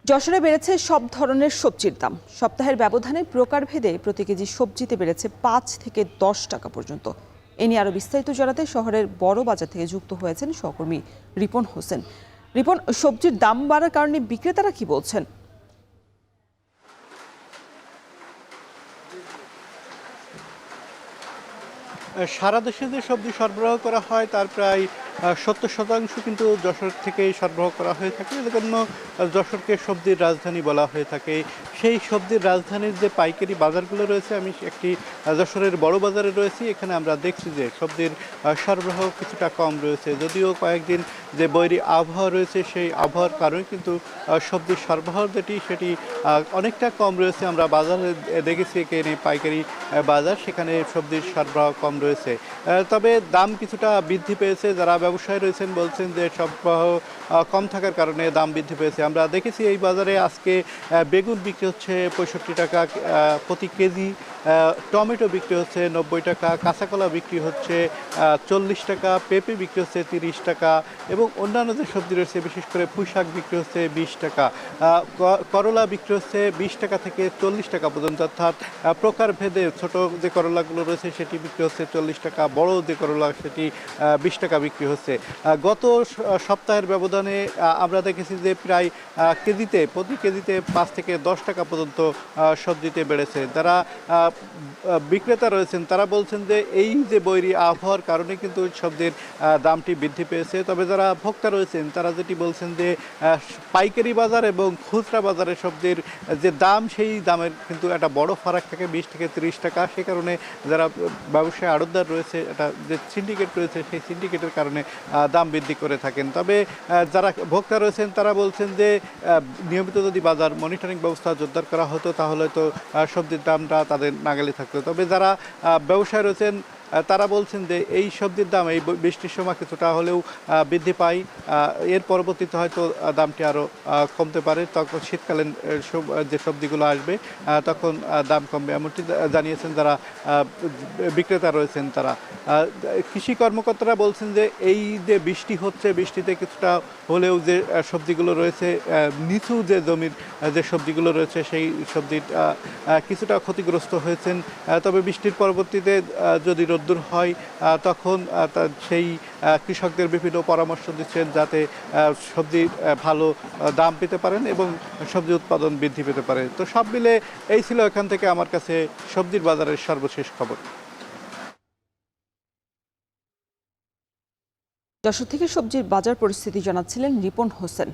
যশোরে বেড়েছে সব ধরনের সবজির দাম। সপ্তাহের ব্যবধানে প্রকারভেদে প্রতি কেজি সবজিতে বেড়েছে ৫ থেকে ১০ টাকা পর্যন্ত। এ নিয়ে আরো বিস্তারিত জানাতে শহরের বড় বাজার থেকে যুক্ত হয়েছেন সহকর্মী রিপন হোসেন। রিপন, সবজির দাম বাড়ার কারণে বিক্রেতারা কি বলছেন? সারা দেশে যে সবজি সরবরাহ করা হয় তার প্রায় ৭০% কিন্তু যশোর থেকেই সরবরাহ করা হয়ে থাকে। এজন্য যশোরকে সবজির রাজধানী বলা হয়ে থাকে। সেই সবজির রাজধানীর যে পাইকারি বাজারগুলো রয়েছে, আমি একটি যশোরের বড় বাজারে রয়েছি। এখানে আমরা দেখছি যে সবজির সরবরাহ কিছুটা কম রয়েছে, যদিও কয়েকদিন যে বৈরী আবহাওয়া রয়েছে সেই আবহাওয়ার কারণে কিন্তু সবজির সরবরাহ সেটি অনেকটা কম রয়েছে। আমরা বাজারে দেখেছি এখানে পাইকারি বাজার, সেখানে সবজির সরবরাহ কম রয়েছে। তবে দাম কিছুটা বৃদ্ধি পেয়েছে। যারা ব্যবসায়ী রয়েছেন বলছেন যে সরবরাহ কম থাকার কারণে দাম বৃদ্ধি পেয়েছে। আমরা দেখেছি এই বাজারে আজকে বেগুন বিক্রি হচ্ছে ৬৫ টাকা প্রতি কেজি, টমেটো বিক্রি হচ্ছে ৯০ টাকা, কাঁচাকলা বিক্রি হচ্ছে ৪০ টাকা, পেঁপে বিক্রি হচ্ছে ৩০ টাকা এবং অন্যান্য যে সবজি রয়েছে বিশেষ করে পুঁই শাক বিক্রি হচ্ছে ২০ টাকা, করলা বিক্রি হচ্ছে ২০ টাকা থেকে ৪০ টাকা পর্যন্ত। অর্থাৎ প্রকারভেদে ছোট যে করলাগুলো রয়েছে সেটি বিক্রি হচ্ছে ৪০ টাকা, বড় যে করলা সেটি ২০ টাকা বিক্রি হচ্ছে। গত সপ্তাহের ব্যবধানে আমরা দেখেছি যে প্রায় প্রতি কেজিতে ৫ থেকে ১০ টাকা পর্যন্ত সবজিতে বেড়েছে। যারা বিক্রেতা রয়েছেন তারা বলছেন যে এই যে বৈরী আবহাওয়ার কারণে কিন্তু সবজির দামটি বৃদ্ধি পেয়েছে। তবে যারা ভোক্তা রয়েছেন তারা যেটি বলছেন যে পাইকারি বাজার এবং খুচরা বাজারে সবজির যে দাম, সেই দামের কিন্তু একটা বড় ফারাক থাকে ২০ থেকে ৩০ টাকা। সে কারণে যারা ব্যবসায়ী আড়তদার রয়েছে, এটা যে সিন্ডিকেট রয়েছে সেই সিন্ডিকেটের কারণে দাম বৃদ্ধি করে থাকেন। তবে যারা ভোক্তা রয়েছেন তারা বলছেন যে নিয়মিত যদি বাজার মনিটরিং ব্যবস্থা জোরদার করা হতো তাহলে তো সবজির দামটা তাদের নাগালে থাকতো। তবে যারা ব্যবসায়ী রয়েছেন তারা বলছেন যে এই সবজির দাম এই বৃষ্টির সময় কিছুটা হলেও বৃদ্ধি পায়, এর পরবর্তীতে হয়তো দামটি আরও কমতে পারে। তখন শীতকালীন যে সবজিগুলো আসবে তখন দাম কমবে, এমনটি জানিয়েছেন যারা বিক্রেতা রয়েছেন তারা। কৃষি কর্মকর্তারা বলছেন যে এই যে বৃষ্টি হচ্ছে, বৃষ্টিতে কিছুটা হলেও যে সবজিগুলো রয়েছে নিচু যে জমির যে সবজিগুলো রয়েছে সেই সবজিটা কিছুটা ক্ষতিগ্রস্ত হয়েছেন। তবে বৃষ্টির পরবর্তীতে যদি রোদ্দুর হয় তখন সেই কৃষকদের বিভিন্ন পরামর্শ দিচ্ছেন যাতে সবজির ভালো দাম পেতে পারেন এবং সবজি উৎপাদন বৃদ্ধি পেতে পারে। তো সব মিলে এই ছিল এখান থেকে আমার কাছে সবজির বাজারের সর্বশেষ খবর। যশোর থেকে সবজির বাজার পরিস্থিতি জানাচ্ছিলেন রিপন হোসেন।